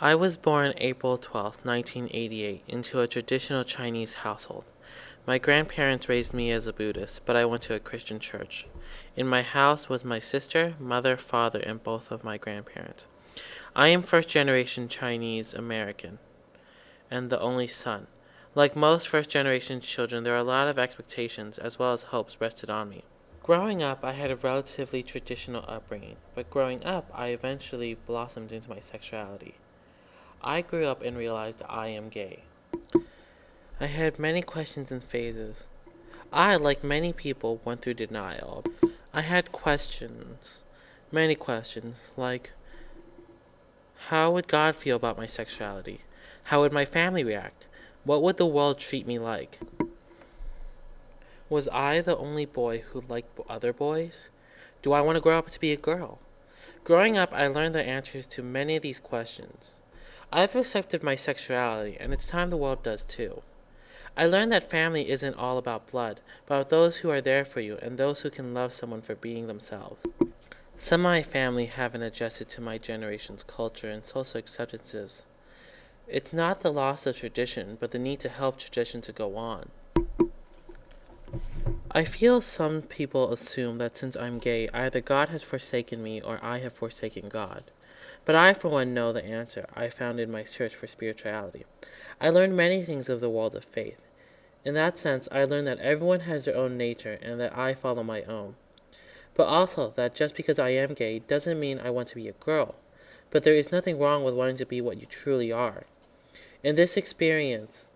I was born April 12, 1988, into a traditional Chinese household. My grandparents raised me as a Buddhist, but I went to a Christian church. In my house was my sister, mother, father, and both of my grandparents. I am first generation Chinese American and the only son. Like most first generation children, there are a lot of expectations as well as hopes rested on me. Growing up, I had a relatively traditional upbringing, but growing up, I eventually blossomed into my sexuality. I grew up and realized I am gay. I had many questions and phases. I, like many people, went through denial. I had questions, many questions, like how would God feel about my sexuality? How would my family react? What would the world treat me like? Was I the only boy who liked other boys? Do I want to grow up to be a girl? Growing up, I learned the answers to many of these questions. I've accepted my sexuality, and it's time the world does too. I learned that family isn't all about blood, but about those who are there for you and those who can love someone for being themselves. Some of my family haven't adjusted to my generation's culture and social acceptances. It's not the loss of tradition, but the need to help tradition to go on. I feel some people assume that since I'm gay, either God has forsaken me or I have forsaken God. But I, for one, know the answer I found in my search for spirituality. I learned many things of the world of faith. In that sense, I learned that everyone has their own nature and that I follow my own. But also that just because I am gay doesn't mean I want to be a girl. But there is nothing wrong with wanting to be what you truly are. In this experience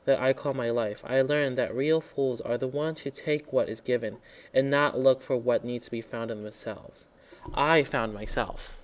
that I call my life, I learned that real fools are the ones who take what is given and not look for what needs to be found in themselves. I found myself.